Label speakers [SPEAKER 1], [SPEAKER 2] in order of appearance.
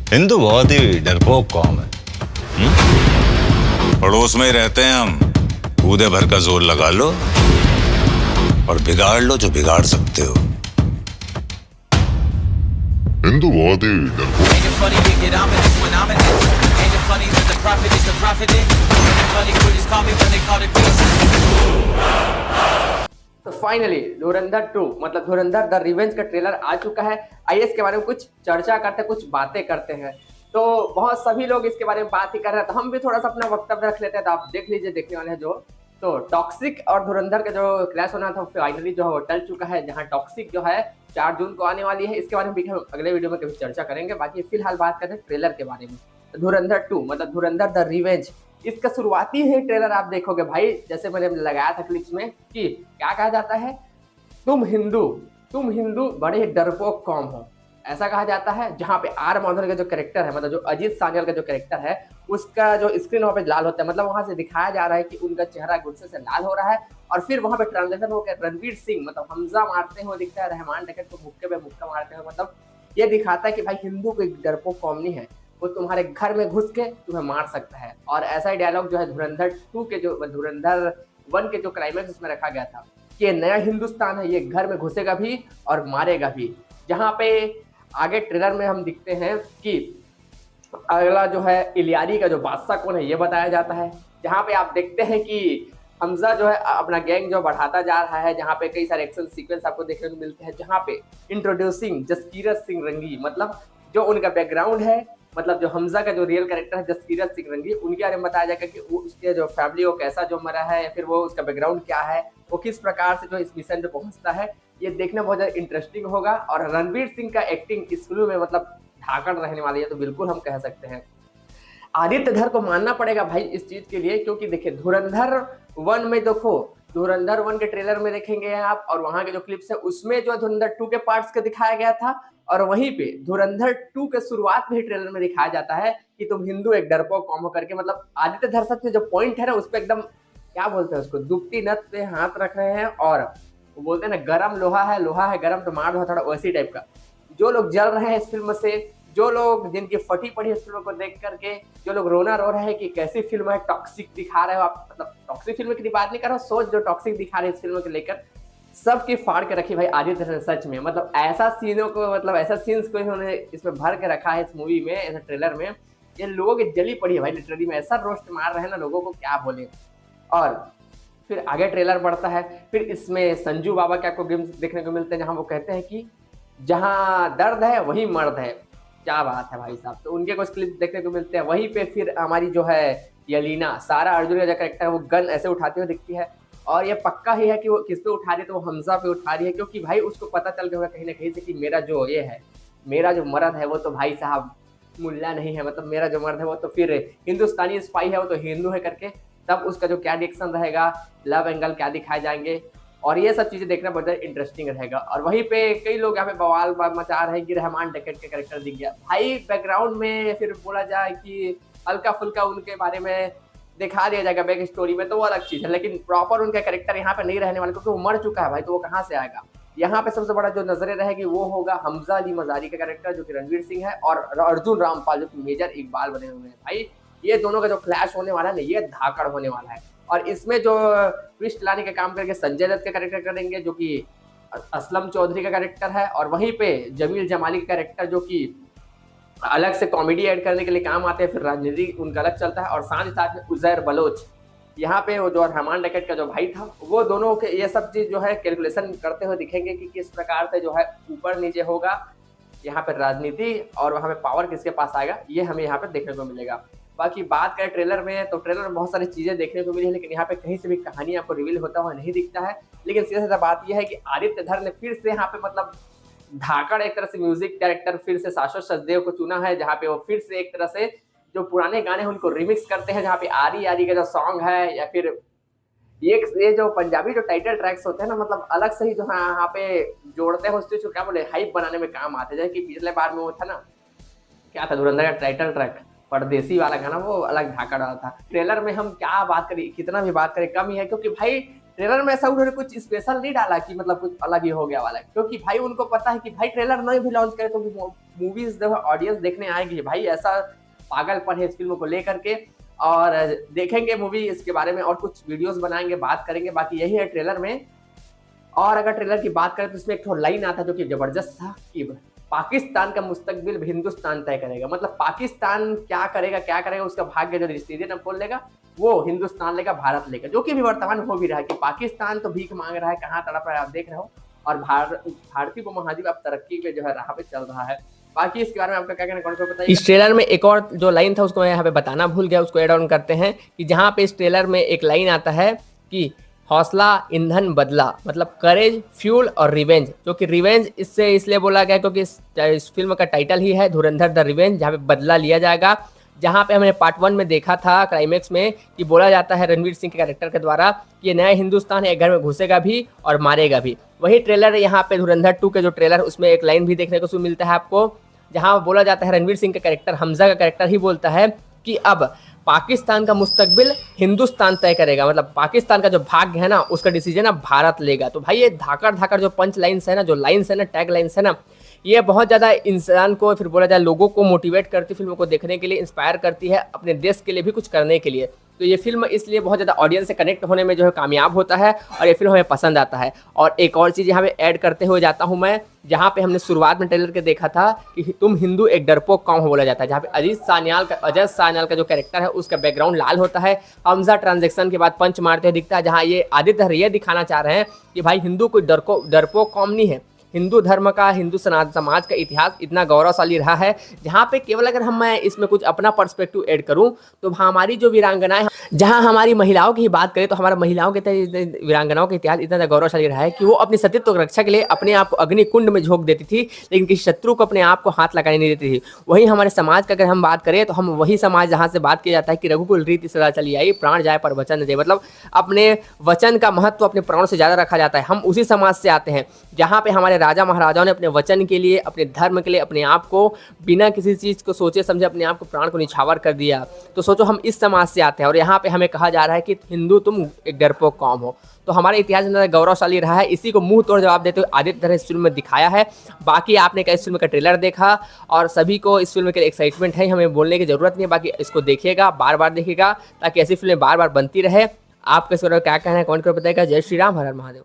[SPEAKER 1] हिंदू बहुत ही डरपोक कौम है।
[SPEAKER 2] पड़ोस में ही रहते हैं हम। कूदे भर का जोर लगा लो और बिगाड़ लो जो बिगाड़ सकते हो।
[SPEAKER 3] हिंदू बहुत ही डरपोक।
[SPEAKER 4] Ain't it funny we get ominous when I'm in this? Ain't it funny that the prophet is the prophet in? Ain't it funny critics call me when they call it peace?
[SPEAKER 5] तो finally धुरंधर 2 मतलब धुरंधर the revenge का trailer आ चुका है। आइए इसके बारे में कुछ चर्चा करते हैं, कुछ बातें करते हैं। तो बहुत सभी लोग इसके बारे में बात ही कर रहे हैं, तो हम भी थोड़ा सा अपना वक्तव्य रख लेते हैं। तो आप देख लीजिए, देखने वाले हैं जो तो टॉक्सिक और धुरंधर का जो क्लैश होना था फाइनली जो है वो टल चुका है। जहां टॉक्सिक जो है 4 जून को आने वाली है। इसके बारे में भी हम अगले वीडियो में कभी चर्चा करेंगे। बाकी फिलहाल बात करें ट्रेलर के बारे में। धुरंधर 2 मतलब धुरंधर द रिवेंज, इसका शुरुआती ही ट्रेलर आप देखोगे भाई, जैसे मैंने लगाया था क्लिप्स में कि क्या कहा जाता है, तुम हिंदू बड़े ही डरपोक कौम हो, ऐसा कहा जाता है। जहाँ पे आर माधवन का जो कैरेक्टर है, मतलब जो अजीत सान्याल का जो कैरेक्टर है, उसका जो स्क्रीन वहाँ पे लाल होता है, मतलब वहां से दिखाया जा रहा है कि उनका चेहरा गुस्से से लाल हो रहा है। और फिर वहां पे ट्रांजेक्शन होकर रणवीर सिंह मतलब हमजा मारते हुए दिखता है, रहमान डकैत को मुक्के पे मुक्का मारते हुए। मतलब ये दिखाता है कि भाई हिंदू कोई डरपोक कौम नहीं है, वो तुम्हारे घर में घुस के तुम्हें मार सकता है। और ऐसा ही डायलॉग जो है धुरंधर 2 के जो धुरंधर 1 के जो क्लाइमैक्स उसमें रखा गया था कि ये नया हिंदुस्तान है, ये घर में घुसेगा भी और मारेगा भी। जहाँ पे आगे ट्रेलर में हम दिखते हैं कि अगला जो है इलियारी का जो बादशाह कौन है ये बताया जाता है। जहाँ पे आप देखते हैं कि हमजा जो है अपना गैंग जो बढ़ाता जा रहा है, जहाँ पे कई सारे एक्शन सीक्वेंस आपको देखने को मिलते हैं। जहाँ पे इंट्रोड्यूसिंग जसकीरत सिंह रंगी, मतलब जो उनका बैकग्राउंड है, मतलब जो हमजा का जो रियल कैरेक्टर है जसकीरत सिंह रंगी, उनके बारे में बताया जाएगा कि वो उसके जो फैमिली को कैसा जो मरा है, या फिर वो उसका बैकग्राउंड क्या है, वो किस प्रकार से जो इस मिशन पे पहुंचता है। ये देखना बहुत ज़्यादा इंटरेस्टिंग होगा। और रणवीर सिंह का एक्टिंग इस फिल्म में मतलब धाकड़ रहने वाली है, तो बिल्कुल हम कह सकते हैं। आदित्य धर को मानना पड़ेगा भाई इस चीज के लिए, क्योंकि देखिए धुरंधर 1 में देखो, धुरंधर 1 के ट्रेलर में देखेंगे आप, और वहां के जो क्लिप्स है उसमें जो धुरंधर 2 के पार्ट्स का दिखाया गया था। और वहीं पे धुरंधर 2 के शुरुआत में ही ट्रेलर में दिखाया जाता है कि तुम हिंदू एक डरपोक कौम हो करके। मतलब आदित्य धर सत्य जो पॉइंट है ना, उस पर एकदम क्या बोलते हैं उसको, दुपटी नथ पे हाथ रख रहे हैं। और वो बोलते हैं ना, गरम लोहा है गरम तो मार दो, थोड़ा वैसी टाइप का। जो लोग जल रहे हैं इस फिल्म से, जो लोग जिनकी फटी पड़ी इस फिल्म को देख करके, जो लोग रोना रो रहे हैं कि कैसी फिल्म है, टॉक्सिक दिखा रहे हो आप। मतलब टॉक्सिक फिल्म की बात नहीं कर रहा, सोच जो टॉक्सिक दिखा रहे हैं इस फिल्म को लेकर, सबकी फाड़ के रखी भाई आदित्य ने सच में। मतलब ऐसा सीनों को, मतलब ऐसा सीन्स को इन्होंने इसमें भर के रखा है इस मूवी में, ऐसा ट्रेलर में, ये लोगों की जली पड़ी है भाई लिटरली में। ऐसा रोस्ट मार रहे हैं ना लोगों को, क्या बोले। और फिर आगे ट्रेलर बढ़ता है, फिर इसमें संजू बाबा के आपको ग्लिम्स देखने को मिलते हैं, जहाँ वो कहते हैं कि जहाँ दर्द है वही मर्द है। क्या बात है भाई साहब। तो उनके कुछ क्लिप देखने को मिलते हैं। वहीं पे फिर हमारी जो है यलीना, सारा अर्जुन का जो कैरेक्टर है, वो गन ऐसे उठाते हुए दिखती है। और ये पक्का ही है कि वो किस पे उठा रही है, तो वो हमजा पे उठा रही है, क्योंकि भाई उसको पता चल गया होगा कहीं ना कहीं से कि मेरा जो ये है, मेरा जो मर्द है वो तो भाई साहब मुल्ला नहीं है, मतलब मेरा जो मर्द है वो तो फिर हिंदुस्तानी स्पाई है, वो तो हिंदू है करके। तब उसका जो क्या रिएक्शन रहेगा, लव एंगल क्या दिखाए जाएंगे, और ये सब चीजें देखना बहुत इंटरेस्टिंग रहेगा। और वहीं पे कई लोग यहाँ पे बवाल मचा रहे हैं कि रहमान डकैत के कैरेक्टर दिख गया भाई बैकग्राउंड में। फिर बोला जाए कि हल्का फुल्का उनके बारे में दिखा दिया जाएगा बैक स्टोरी में, तो वो अलग चीज है, लेकिन प्रॉपर उनका कैरेक्टर यहाँ पे नहीं रहने वाला, क्योंकि वो मर चुका है भाई, तो वो कहाँ से आएगा। यहाँ पे सबसे बड़ा जो नजरे रहेगी वो होगा हमजा अली मजारी का कैरेक्टर, जो कि रणवीर सिंह है, और अर्जुन रामपाल जो कि मेजर इकबाल बने हुए हैं। भाई ये दोनों का जो क्लैश होने वाला है ना, ये धाकड़ होने वाला है। और इसमें जो ट्विस्ट लाने का काम करके संजय दत्त का कैरेक्टर करेंगे, जो कि असलम चौधरी का कैरेक्टर है। और वहीं पे जमील जमाली का कैरेक्टर, जो कि अलग से कॉमेडी ऐड करने के लिए काम आते हैं, फिर राजनीति उनका अलग चलता है। और साथ ही साथ में उजैर बलोच, यहाँ पे वो जो रहमान डकैत का जो भाई था, वो दोनों के ये सब चीज जो है कैलकुलेशन करते हुए दिखेंगे कि किस प्रकार से जो है ऊपर नीचे होगा यहाँ पे राजनीति, और वहाँ पे पावर किसके पास आएगा, ये हमें यहाँ पे देखने को मिलेगा। बाकी बात करें ट्रेलर में, तो ट्रेलर में बहुत सारी चीजें देखने को मिली है, लेकिन यहाँ पे कहीं से भी कहानी आपको रिवील होता हुआ नहीं दिखता है। लेकिन सीधा सीधा बात यह है कि आदित्य धर ने फिर से यहाँ पे मतलब धाकड़ एक तरह से म्यूजिक कैरेक्टर फिर से शाश्वत सचदेव को चुना है, जहाँ पे वो फिर से एक तरह से जो पुराने गाने हैं उनको रिमिक्स करते हैं। जहाँ पे आरी आरी का जो सॉन्ग है, या फिर ये जो पंजाबी जो टाइटल ट्रैक्स होते हैं ना, मतलब अलग से ही जो है यहाँ पे जोड़ते हैं उस चीज को, क्या बोले, हाइप बनाने में काम आते हैं। जैसे कि पिछले बार में वो था ना, क्या था, धुरंधर का टाइटल ट्रैक परदेसी वाला गाना, वो अलग धाकड़ वाला था। ट्रेलर में हम क्या बात करें, कितना भी बात करें कम ही है, क्योंकि भाई ट्रेलर में ऐसा उन्होंने कुछ स्पेशल नहीं डाला कि मतलब कुछ अलग ही हो गया वाला, क्योंकि भाई उनको पता है कि भाई ट्रेलर नहीं भी लॉन्च करे तो मूवीज जो है ऑडियंस देखने आएगी भाई, ऐसा पागलपन है इस फिल्म को लेकर के। और देखेंगे मूवी इसके बारे में और कुछ वीडियोस बनाएंगे, बात करेंगे, बाकी यही है ट्रेलर में। और अगर ट्रेलर की बात करें तो इसमें एक लाइन आता जो कि जबरदस्त था कि पाकिस्तान का मुस्तकबिल हिंदुस्तान तय करेगा, मतलब पाकिस्तान क्या करेगा उसका भाग्य जो डिसीजन अब खोल लेगा वो हिंदुस्तान लेगा, भारत लेगा, जो कि भी वर्तमान हो भी रहा है कि पाकिस्तान तो भीख मांग रहा है, कहाँ तड़प रहा है आप देख रहे हो, और भारतीय उपमहाद्वीप अब तरक्की पे जो है राह पे चल रहा है। बाकी इसके बारे में आपका क्या कहना, कौन को बताइए। इस ट्रेलर में एक और जो लाइन था उसको मैं यहाँ पे बताना भूल गया, उसको एड ऑन करते हैं कि जहाँ पे इस ट्रेलर में एक लाइन आता है कि हौसला ईंधन बदला, मतलब करेज फ्यूल और रिवेंज, जो कि रिवेंज इससे इसलिए बोला गया क्योंकि इस फिल्म का टाइटल ही है धुरंधर द रिवेंज, जहाँ पे बदला लिया जाएगा। जहाँ पे हमने पार्ट 1 में देखा था क्लाइमेक्स में कि बोला जाता है रणवीर सिंह के कैरेक्टर के द्वारा कि ये नया हिंदुस्तान है, एक घर में घुसेगा भी और मारेगा भी। वही ट्रेलर यहाँ पे धुरंधर 2 के जो ट्रेलर उसमें एक लाइन भी देखने को मिलता है आपको, जहाँ बोला जाता है रणवीर सिंह का कैरेक्टर हमजा का कैरेक्टर ही बोलता है कि अब पाकिस्तान का मुस्तकबिल हिंदुस्तान तय करेगा, मतलब पाकिस्तान का जो भाग्य है ना उसका डिसीजन अब भारत लेगा। तो भाई ये धाकड़ जो पंच लाइन्स है ना, जो लाइन्स है ना, टैग लाइन्स है ना, ये बहुत ज़्यादा इंसान को, फिर बोला जाए लोगों को मोटिवेट करती, फिल्म को देखने के लिए इंस्पायर करती है, अपने देश के लिए भी कुछ करने के लिए। तो ये फिल्म इसलिए बहुत ज़्यादा ऑडियंस से कनेक्ट होने में जो है कामयाब होता है और ये फिल्म हमें पसंद आता है। और एक और चीज़ यहाँ पे ऐड करते हुए जाता हूँ मैं, जहाँ पे हमने शुरुआत में ट्रेलर के देखा था कि तुम हिंदू एक डरपोक कौम हो बोला जाता है, जहाँ पे अजय सान्याल का जो कैरेक्टर है उसका बैकग्राउंड लाल होता है, हमजा ट्रांजेक्शन के बाद पंच मारते हुए दिखता है, जहाँ ये आदित्य ये दिखाना चाह रहे हैं कि भाई हिंदू कोई डरपोक कौम नहीं है। हिंदू धर्म का, हिंदू समाज का इतिहास इतना गौरवशाली रहा है, जहाँ पे केवल अगर मैं इसमें कुछ अपना पर्सपेक्टिव ऐड करूँ तो हमारी जो वीरांगनाएं, जहाँ हमारी महिलाओं की बात करें तो हमारी महिलाओं के वीरांगनाओं का इतिहास इतना गौरवशाली रहा है कि वो अपनी सतीत्व की रक्षा के लिए अपने आप को अग्नि कुंड में झोंक देती थी, लेकिन किसी शत्रु को अपने आप को हाथ लगाने नहीं देती थी। वहीं हमारे समाज का अगर हम बात करें तो हम वही समाज जहाँ से बात किया जाता है कि रघुकुल रीति सदा चली आई, प्राण जाए पर वचन न जाए, मतलब अपने वचन का महत्व अपने प्राणों से ज़्यादा रखा जाता है। हम उसी समाज से आते हैं जहाँ पे हमारे राजा महाराजाओं ने अपने वचन के लिए, अपने धर्म के लिए अपने आप को बिना किसी चीज़ को सोचे समझे अपने आप को प्राण को निछावर कर दिया। तो सोचो हम इस समाज से आते हैं और यहाँ पे हमें कहा जा रहा है कि हिंदू तुम एक डरपोक कौम हो। तो हमारा इतिहास इतना गौरवशाली रहा है, इसी को मुंह तोड़ जवाब देते हुए आदित्य ने इस फिल्म में दिखाया है। बाकी आपने क्या इस फिल्म का ट्रेलर देखा और सभी को इस फिल्म के लिए एक्साइटमेंट है, हमें बोलने की जरूरत नहीं है। बाकी इसको देखिएगा, बार बार देखिएगा ताकि ऐसी फिल्में बार बार बनती रहे। आपका इस बारे में क्या कहना है कमेंट कर बताइएगा। जय श्री राम, हर हर महादेव।